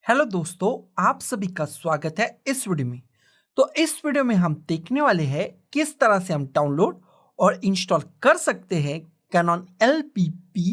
Hello दोस्तों, आप सभी का स्वागत है इस वीडियो में। तो इस वीडियो में हम देखने वाले हैं किस तरह से हम डाउनलोड और इंस्टॉल कर सकते हैं कैनन LPP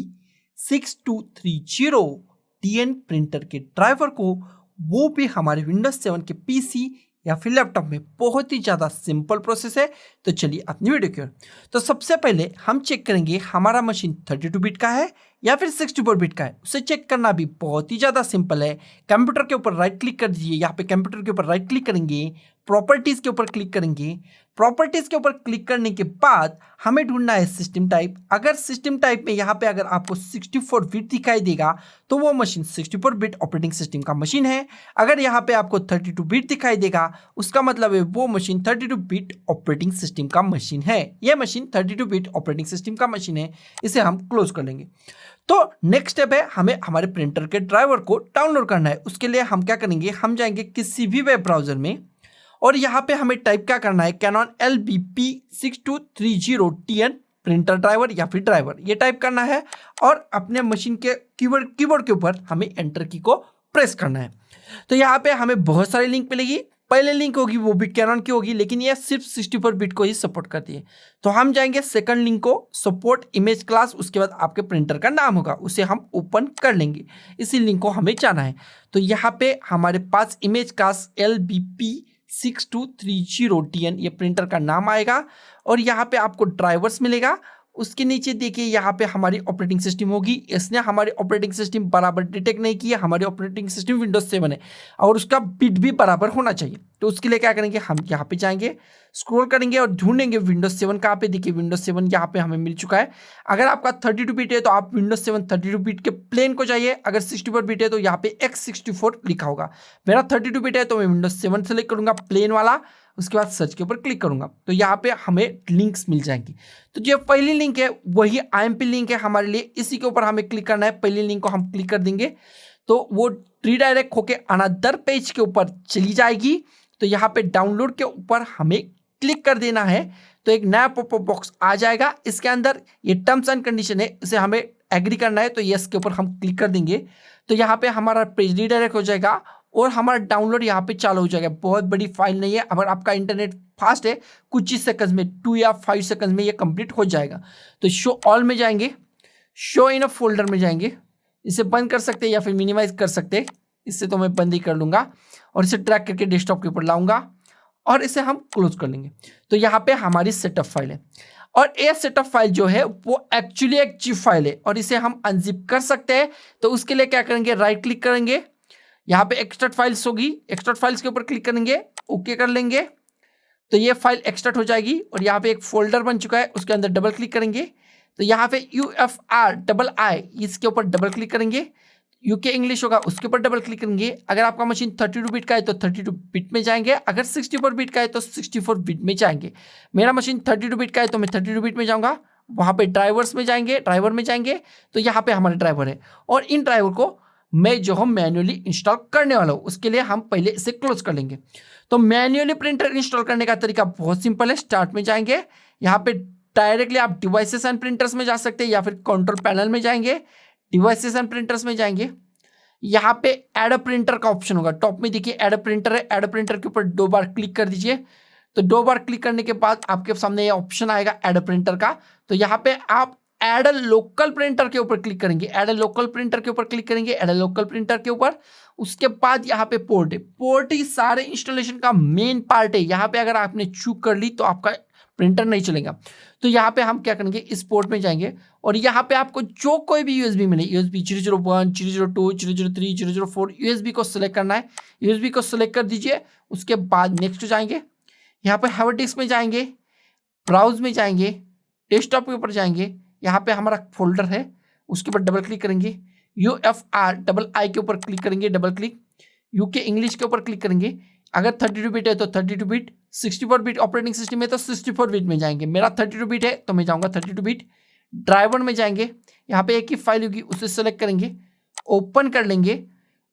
6230 TN प्रिंटर के ड्राइवर को, वो भी हमारे विंडोज 7 के पीसी या फिर लैपटॉप में। बहुत ही ज़्यादा सिंपल प्रोसेस है। तो चलिए अपनी वीडियो की ओर। तो सबसे पहले हम चेक करेंगे हमारा मशीन 32 बिट का है या फिर 64 बिट का है। उसे चेक करना भी बहुत ही ज़्यादा सिंपल है। कंप्यूटर के ऊपर राइट क्लिक कर दीजिए। यहाँ पे कंप्यूटर के ऊपर राइट क्लिक करेंगे, प्रॉपर्टीज़ के ऊपर क्लिक करेंगे। प्रॉपर्टीज़ के ऊपर क्लिक करने के बाद हमें ढूंढना है सिस्टम टाइप। अगर सिस्टम टाइप में यहाँ पे अगर आपको 64 बिट दिखाई देगा तो वो मशीन 64 बिट ऑपरेटिंग सिस्टम का मशीन है। अगर यहाँ पे आपको 32 बिट दिखाई देगा उसका मतलब है वो मशीन 32 बिट ऑपरेटिंग सिस्टम का मशीन है। ये मशीन 32 बिट ऑपरेटिंग सिस्टम का मशीन है। इसे हम क्लोज कर लेंगे। तो नेक्स्ट स्टेप है, हमें हमारे प्रिंटर के ड्राइवर को डाउनलोड करना है। उसके लिए हम क्या करेंगे, हम जाएंगे किसी भी वेब ब्राउजर में और यहाँ पे हमें टाइप क्या करना है, Canon LPP 6230 TN printer driver या फिर ड्राइवर, ये टाइप करना है और अपने मशीन के कीबोर्ड के ऊपर हमें एंटर की को प्रेस करना है। तो यहाँ पे हमें बहुत सारी लिंक मिलेगी। पहले लिंक होगी वो भी कैनन की होगी, लेकिन ये सिर्फ 64 बिट को ही सपोर्ट करती है। तो हम जाएंगे सेकंड लिंक को, सपोर्ट इमेज क्लास, उसके बाद आपके प्रिंटर का नाम होगा, उसे हम ओपन कर लेंगे। इसी लिंक को हमें जाना है। तो यहाँ पे हमारे पास इमेज क्लास LPP 6230 TN ये प्रिंटर का नाम आएगा और यहाँ पे आपको ड्राइवर्स मिलेगा। उसके नीचे देखिए यहाँ पे हमारी ऑपरेटिंग सिस्टम होगी। इसने हमारी ऑपरेटिंग सिस्टम बराबर डिटेक्ट नहीं किया। हमारी ऑपरेटिंग सिस्टम विंडोज 7 है और उसका बिट भी बराबर होना चाहिए। तो उसके लिए क्या करेंगे, हम यहाँ पे जाएंगे, स्क्रॉल करेंगे और ढूंढेंगे विंडोज 7 कहाँ पे। देखिए विंडोज 7 यहाँ पे हमें मिल चुका है। अगर आपका 32 बिट है तो आप विंडोज 7 32 बिट के प्लेन को चाहिए। अगर 64 बिट है तो यहाँ पे X64 लिखा होगा। मेरा 32 बिट है तो मैं विंडोज 7 सेलेक्ट करूंगा प्लेन वाला। उसके बाद सर्च के ऊपर क्लिक करूंगा तो यहाँ पे हमें लिंक्स मिल जाएंगी। तो जो पहली लिंक है वही IMP लिंक है हमारे लिए, इसी के ऊपर हमें क्लिक करना है। पहली लिंक को हम क्लिक कर देंगे तो वो रीडायरेक्ट होके अनदर पेज के ऊपर चली जाएगी। तो यहाँ पे डाउनलोड के ऊपर हमें क्लिक कर देना है तो एक नया पॉपअप बॉक्स आ जाएगा। इसके अंदर ये टर्म्स एंड कंडीशन है, इसे हमें एग्री करना है। तो यस के ऊपर हम क्लिक कर देंगे तो यहाँ पे हमारा पेज रीडायरेक्ट हो जाएगा और हमारा डाउनलोड यहाँ पे चालू हो जाएगा। बहुत बड़ी फाइल नहीं है, अगर आपका इंटरनेट फास्ट है कुछ ही सेकंड में 2 या 5 सेकंड में ये कंप्लीट हो जाएगा। तो शो ऑल में जाएंगे, शो इन अ फोल्डर में जाएंगे। इसे बंद कर सकते हैं या फिर मिनिमाइज कर सकते हैं। इससे तो मैं बंद ही कर लूंगा और इसे ट्रैक करके डेस्कटॉप के ऊपर लाऊंगा और इसे हम क्लोज कर लेंगे। तो यहाँ पे हमारी सेटअप फाइल है और ये सेटअप फाइल जो है वो एक्चुअली एक जिप फाइल है और इसे हम अनजिप कर सकते हैं। तो उसके लिए क्या करेंगे, राइट क्लिक करेंगे, यहाँ पे एक्सट्रैक्ट फाइल्स होगी, एक्सट्रैक्ट फाइल्स के ऊपर क्लिक करेंगे, ओके कर लेंगे तो ये फाइल एक्सट्रैक्ट हो जाएगी और यहाँ पे एक फोल्डर बन चुका है, उसके अंदर डबल क्लिक करेंगे तो यहाँ पे UFR इसके ऊपर डबल क्लिक करेंगे। UK इंग्लिश होगा उसके ऊपर डबल क्लिक करेंगे। अगर आपका मशीन 32 बिट का है तो 32 बिट में जाएंगे, अगर 64 बिट का है तो 64 बिट में जाएंगे। मेरा मशीन 32 बिट का है तो मैं 32 बिट में जाऊँगा। वहाँ पे ड्राइवर्स में जाएंगे, ड्राइवर में जाएंगे तो यहाँ पे हमारे ड्राइवर है और इन ड्राइवर को मैं जो हम मैन्युअली इंस्टॉल करने वाला हूँ उसके लिए हम पहले इसे क्लोज कर लेंगे। तो मैन्युअली प्रिंटर इंस्टॉल करने का तरीका बहुत सिंपल है। स्टार्ट में जाएंगे, यहाँ पे डायरेक्टली आप डिवाइसेस एंड प्रिंटर्स में जा सकते हैं या फिर कंट्रोल पैनल में जाएंगे, डिवाइसेस एंड प्रिंटर्स में जाएंगे। यहाँ पे ऐड अ प्रिंटर का ऑप्शन होगा, टॉप में देखिए ऐड अ प्रिंटर है। ऐड अ प्रिंटर के ऊपर 2 बार क्लिक कर दीजिए। तो 2 बार क्लिक करने के बाद आपके सामने ये ऑप्शन आएगा ऐड अ प्रिंटर का। तो यहाँ पे आप ऐड अ लोकल प्रिंटर के ऊपर क्लिक करेंगे, ऐड अ लोकल प्रिंटर के ऊपर क्लिक करेंगे, ऐड अ लोकल प्रिंटर के ऊपर। उसके बाद यहाँ पे पोर्ट है, पोर्ट ही सारे इंस्टॉलेशन का मेन पार्ट है। यहाँ पे अगर आपने चूक कर ली तो आपका प्रिंटर नहीं चलेगा। तो यहाँ पे हम क्या करेंगे, इस पोर्ट में जाएंगे और यहाँ पे आपको जो कोई भी USB मिले, USB 001, 002, 003, 004 USB को सिलेक्ट करना है। USB को सिलेक्ट कर दीजिए। उसके बाद नेक्स्ट जाएंगे, यहाँ पे हार्ड डिस्क में जाएंगे, ब्राउज में जाएंगे, डेस्कटॉप के ऊपर जाएंगे, यहाँ पे हमारा फोल्डर है उसके ऊपर डबल क्लिक करेंगे, UFR के ऊपर क्लिक करेंगे, डबल क्लिक, UK इंग्लिश के ऊपर क्लिक करेंगे। अगर 32 बिट है तो 32 बिट, 64 बिट ऑपरेटिंग सिस्टम है तो 64 बिट में जाएंगे। मेरा 32 बिट है तो मैं जाऊँगा 32 बिट। ड्राइवर में जाएंगे, यहाँ पे एक ही फाइल होगी उसे सेलेक्ट करेंगे, ओपन कर लेंगे,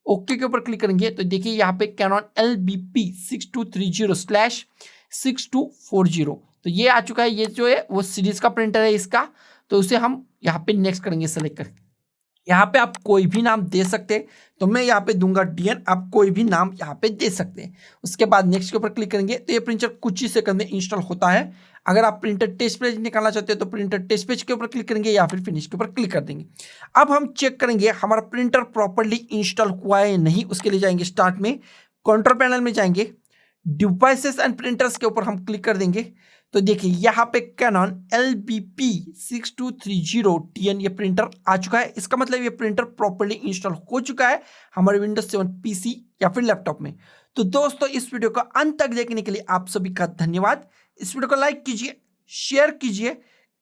ओके के ऊपर क्लिक करेंगे तो देखिए यहाँ पे कैनन LPP 6230/6240 तो ये आ चुका है। ये जो है वो सीरीज का प्रिंटर है इसका, तो उसे हम यहाँ पे नेक्स्ट करेंगे सेलेक्ट करके। यहाँ पे आप कोई भी नाम दे सकते हैं, तो मैं यहाँ पे दूंगा DN, आप कोई भी नाम यहाँ पे दे सकते हैं। उसके बाद नेक्स्ट के ऊपर क्लिक करेंगे तो ये प्रिंटर कुछ ही सेकंड में इंस्टॉल होता है। अगर आप प्रिंटर टेस्ट पेज निकालना चाहते हैं तो प्रिंटर टेस्ट पेज के ऊपर क्लिक करेंगे या फिर फिनिश के ऊपर क्लिक कर देंगे। अब हम चेक करेंगे हमारा प्रिंटर प्रॉपरली इंस्टॉल हुआ है या नहीं। उसके लिए जाएंगे स्टार्ट में, कंट्रोल पैनल में जाएंगे, डिवाइसेस एंड प्रिंटर्स के ऊपर हम क्लिक कर देंगे। तो देखिए यहाँ पे कैनन LBP6230TN ये प्रिंटर आ चुका है। इसका मतलब ये प्रिंटर प्रॉपर्ली इंस्टॉल हो चुका है हमारे विंडोज 7 पीसी या फिर लैपटॉप में। तो दोस्तों इस वीडियो को अंत तक देखने के लिए आप सभी का धन्यवाद। इस वीडियो को लाइक कीजिए, शेयर कीजिए,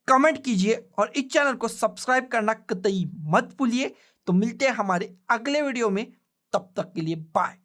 कमेंट कीजिए और इस चैनल को सब्सक्राइब करना कतई मत भूलिए। तो मिलते हैं हमारे अगले वीडियो में, तब तक के लिए बाय।